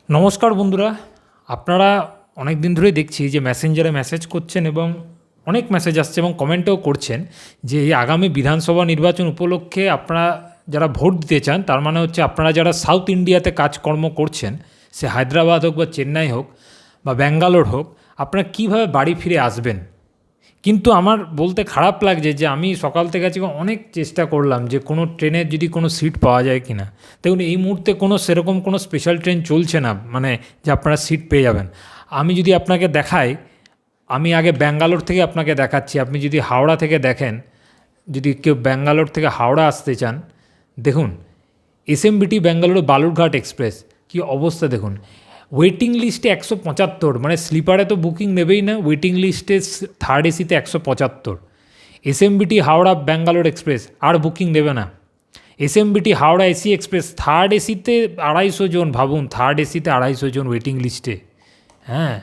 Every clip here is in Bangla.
নমস্কার বন্ধুরা, আপনারা অনেক দিন ধরেই দেখছি যে মেসেঞ্জারে মেসেজ করছেন এবং অনেক মেসেজ আসছে এবং কমেন্টও করছেন যে এই আগামী বিধানসভা নির্বাচন উপলক্ষে আপনারা যারা ভোট দিতে চান, তার মানে হচ্ছে আপনারা যারা সাউথ ইন্ডিয়াতে কাজকর্ম করছেন, সে হায়দ্রাবাদ হোক বা চেন্নাই হোক বা ব্যাঙ্গালোর হোক, আপনারা কীভাবে বাড়ি ফিরে আসবেন। কিন্তু আমার বলতে খারাপ লাগছে যে আমি সকাল থেকে আজকে অনেক চেষ্টা করলাম যে কোনো ট্রেনের যদি কোনো সিট পাওয়া যায় কি না। দেখুন, এই মুহূর্তে কোনো সেরকম কোনো স্পেশাল ট্রেন চলছে না, মানে যে আপনারা সিট পেয়ে যাবেন। আমি যদি আপনাকে দেখাই, আমি আগে ব্যাঙ্গালোর থেকে আপনাকে দেখাচ্ছি। আপনি যদি হাওড়া থেকে দেখেন, যদি কেউ ব্যাঙ্গালোর থেকে হাওড়া আসতে চান, দেখুন এসএমবিটি ব্যাঙ্গালোর বালুরঘাট এক্সপ্রেস কী অবস্থা দেখুন। ওয়েটিং লিস্টে 175, মানে স্লিপারে তো বুকিং নেবেই না, ওয়েটিং লিস্টে থার্ড এসিতে 175। এসএমবিটি হাওড়া ব্যাঙ্গালোর এক্সপ্রেস আর বুকিং নেবে না। SMBT Howrah AC express third এসিতে 250 জন, ভাবুন থার্ড এসিতে 250 জন ওয়েটিং লিস্টে। হ্যাঁ,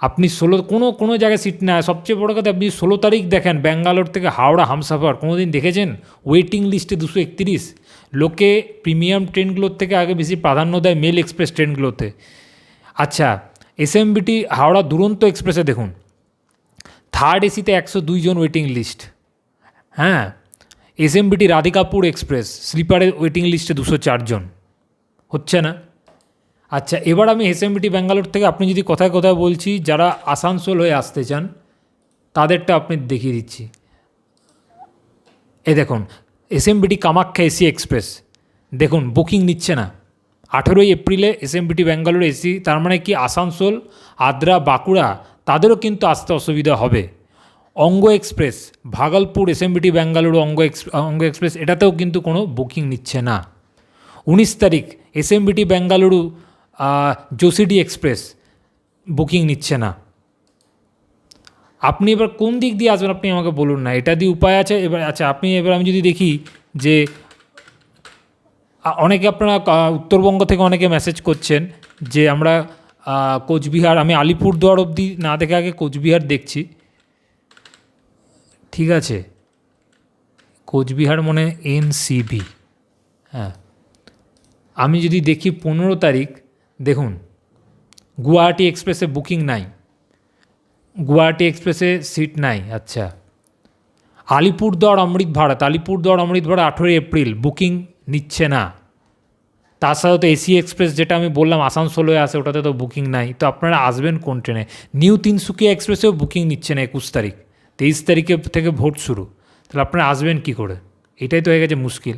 আপনি কোনো কোনো জায়গায় সিট না। সবচেয়ে বড় কথা, আপনি 16 তারিখ দেখেন ব্যাঙ্গালোর থেকে হাওড়া হামসাফার, কোনো দিন দেখেছেন ওয়েটিং লিস্টে 231? লোকে প্রিমিয়াম ট্রেনগুলোর থেকে আগে বেশি প্রাধান্য দেয় মেল এক্সপ্রেস ট্রেনগুলোতে। আচ্ছা, এসএমবিটি হাওড়া দুরন্ত এক্সপ্রেসে দেখুন থার্ড এসিতে 102 জন ওয়েটিং লিস্ট। হ্যাঁ, এসএমবিটি রাধিকাপুর এক্সপ্রেস স্লিপারে ওয়েটিং লিস্টে 204 জন। হচ্ছে না। আচ্ছা, এবার আমি এসএমবিটি ব্যাঙ্গালোর থেকে, আপনি যদি কথায় কথায় বলছি, যারা আসানসোল হয়ে আসতে চান তাদেরটা আপনি দেখিয়ে দিচ্ছি। এ দেখুন এসএমবিটি কামাখ্যা এসি এক্সপ্রেস, দেখুন বুকিং নিচ্ছে না। 18ই এপ্রিলে এসএমবিটি ব্যাঙ্গালোর এসি, তার মানে কি আসানসোল, আদ্রা, বাঁকুড়া তাদেরও কিন্তু আসতে অসুবিধা হবে। অঙ্গ এক্সপ্রেস ভাগলপুর এসএমবিটি ব্যাঙ্গালুরু অঙ্গ এক্সপ্রেস, এটাতেও কিন্তু কোনো বুকিং নিচ্ছে না। 19 তারিখ SMBT Bengaluru Jasidih express booking নিচ্ছে না। আপনি এবার কোন দিক দিয়ে আসবেন আপনি আমাকে বলুন না, এটা দিয়ে উপায় আছে এবার? আচ্ছা, আমি যদি দেখি যে অনেকে আপনারা উত্তরবঙ্গ থেকে অনেকে মেসেজ করছেন যে আমরা কোচবিহার, আমি আলিপুরদুয়ার অবধি না দেখে আগে কোচবিহার দেখছি। ঠিক আছে, কোচবিহার মনে এনসিবি। হ্যাঁ, আমি যদি দেখি 15 তারিখ, দেখুন গুয়াহাটি এক্সপ্রেসে বুকিং নাই, গুয়াহাটি এক্সপ্রেসে সিট নাই। আচ্ছা, আলিপুরদুয়ার অমৃত ভারত, 18 এপ্রিল বুকিং নিচ্ছে না। তার সাথে তো এসি এক্সপ্রেস যেটা আমি বললাম আসানসোল হয়ে আসে, ওটাতে তো বুকিং নাই। তো আপনারা আসবেন কোন ট্রেনে? নিউ তিনসুকিয়া এক্সপ্রেসেও বুকিং নিচ্ছে না 21 তারিখ, 23 তারিখে থেকে ভোট শুরু। তাহলে আপনারা আসবেন কী করে? এটাই তো হয়ে গেছে মুশকিল।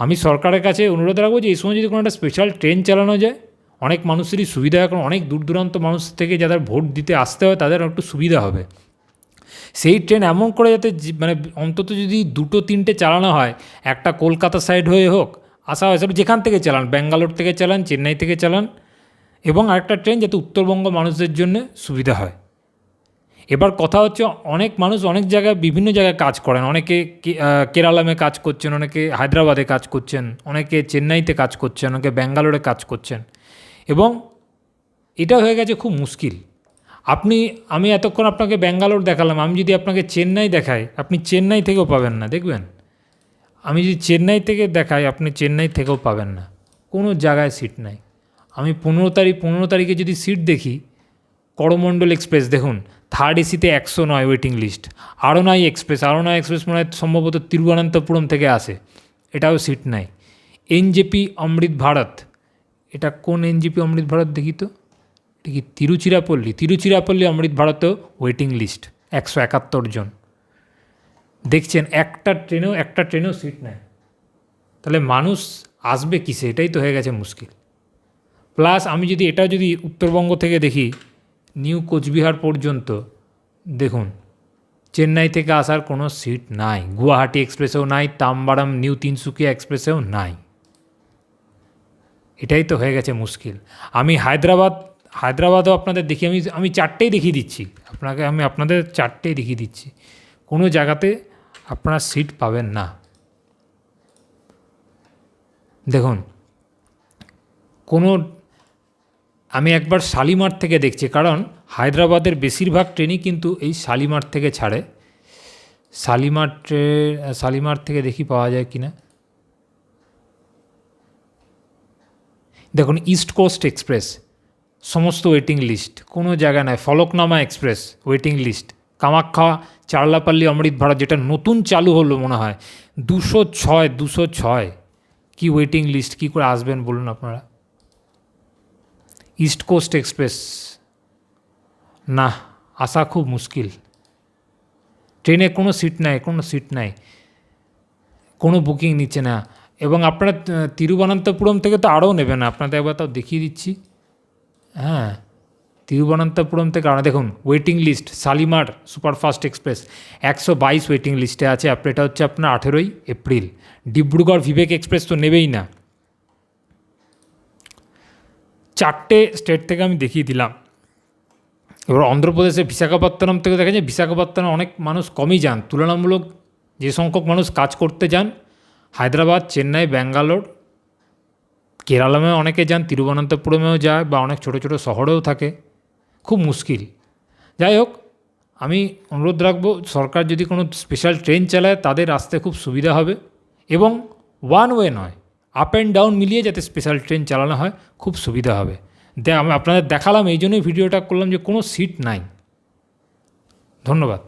আমি সরকারের কাছে অনুরোধ রাখবো যে এই সময় যদি কোনো একটা স্পেশাল ট্রেন চালানো যায়, অনেক মানুষেরই সুবিধা হয়, কারণ অনেক দূর দূরান্ত মানুষ থেকে যাদের ভোট দিতে আসতে হয় তাদের একটু সুবিধা হবে। সেই ট্রেন এমন করে যাতে মানে অন্তত যদি 2-3টে চালানো হয়, একটা কলকাতা সাইড হয়ে হোক আসা হয়, সব যেখান থেকে চালান, ব্যাঙ্গালোর থেকে চালান, চেন্নাই থেকে চালান, এবং আরেকটা ট্রেন যাতে উত্তরবঙ্গ মানুষদের জন্য সুবিধা হয়। এবার কথা হচ্ছে, অনেক মানুষ অনেক জায়গায় বিভিন্ন জায়গায় কাজ করেন, অনেকে কেরালামে কাজ করছেন, অনেকে হায়দ্রাবাদে কাজ করছেন, অনেকে চেন্নাইতে কাজ করছেন, অনেকে ব্যাঙ্গালোরে কাজ করছেন, এবং এটা হয়ে গেছে খুব মুশকিল। আমি এতক্ষণ আপনাকে ব্যাঙ্গালোর দেখালাম, আমি যদি আপনাকে চেন্নাই দেখাই, আপনি চেন্নাই থেকেও পাবেন না, দেখবেন। আমি যদি চেন্নাই থেকে দেখাই, আপনি চেন্নাই থেকেও পাবেন না, কোনো জায়গায় সিট নাই। আমি 15 তারিখে যদি সিট দেখি, করমণ্ডল এক্সপ্রেস দেখুন থার্ড এসিতে 109 ওয়েটিং লিস্ট। আরোনাই এক্সপ্রেস মনে হয় সম্ভবত তিরুবনন্তপুরম থেকে আসে, এটাও সিট নাই। এনজেপি অমৃত ভারত, এটা কোন এনজেপি অমৃত ভারত দেখি তো, এটা কি তিরুচিরাপল্লী অমৃত ভারতেও ওয়েটিং লিস্ট 171 জন। দেখছেন একটা ট্রেনেও সিট নেয়। তাহলে মানুষ আসবে কিসে? এটাই তো হয়ে গেছে মুশকিল। প্লাস আমি যদি উত্তরবঙ্গ থেকে দেখি, নিউ কোচবিহার পর্যন্ত দেখুন চেন্নাই থেকে আসার কোনো সিট নাই, গুয়াহাটি এক্সপ্রেসেও নাই, তাম্বারাম নিউ তিনসুকিয়া এক্সপ্রেসেও নাই। এটাই তো হয়ে গেছে মুশকিল। আমি হায়দ্রাবাদও আপনাদের দেখি, আমি 4টেই দেখিয়ে দিচ্ছি আপনাকে, আমি আপনাদের 4টেই দেখিয়ে দিচ্ছি, কোনো জায়গাতে আপনারা সিট পাবেন না। দেখুন আমি একবার শালিমার থেকে দেখছি, কারণ হায়দ্রাবাদের বেশিরভাগ ট্রেনই কিন্তু এই শালিমার থেকে ছাড়ে। শালিমার থেকে দেখি পাওয়া যায় কি না। দেখুন ইস্ট কোস্ট এক্সপ্রেস সমস্ত ওয়েটিং লিস্ট, কোনো জায়গা নাই। Falaknuma express waiting list. Kamakhya চারলাপাল্লি অমৃত ভারত যেটা নতুন চালু হলো মনে হয় 206 কি ওয়েটিং লিস্ট, কী করে আসবেন বলুন আপনারা? ইস্ট কোস্ট এক্সপ্রেস না, আসা খুব মুশকিল। ট্রেনে কোনো সিট নাই, কোনো বুকিং নিচ্ছে না। এবং আপনারা তিরুবনন্তপুরম থেকে তো আরও নেবে না, আপনাদের একবার তাও দেখিয়ে দিচ্ছি। হ্যাঁ, তিরুবনন্তপুরম থেকে আরও দেখুন waiting list. Shalimar superfast express 122 waiting লিস্টে আছে। এটা হচ্ছে আপনার 18ই এপ্রিল। ডিব্রুগড় ভিবেক এক্সপ্রেস তো নেবেই না। 4টে স্টেট থেকে আমি দেখিয়ে দিলাম। এবার অন্ধ্রপ্রদেশে বিশাখাপত্তনম থেকে দেখা যায়, বিশাখাপত্তনম অনেক মানুষ কমই যান, তুলনামূলক যে সংখ্যক মানুষ কাজ করতে যান হায়দ্রাবাদ, চেন্নাই, ব্যাঙ্গালোর, কেরালামেও অনেকে যান, তিরুবনন্তপুরমেও যায়, বা অনেক ছোটো ছোটো শহরেও থাকে। খুব মুশকিল। যাই হোক, আমি অনুরোধ রাখবো সরকার যদি কোনো স্পেশাল ট্রেন চালায় তাদের আসতে খুব সুবিধা হবে, এবং ওয়ান ওয়ে নয়, আপ অ্যান্ড ডাউন মিলিয়ে যাতে স্পেশাল ট্রেন চালানো হয়, খুব সুবিধা হবে। আমি আপনাদের দেখালাম, এই জন্যই ভিডিওটা করলাম যে কোনো সিট নাই। ধন্যবাদ।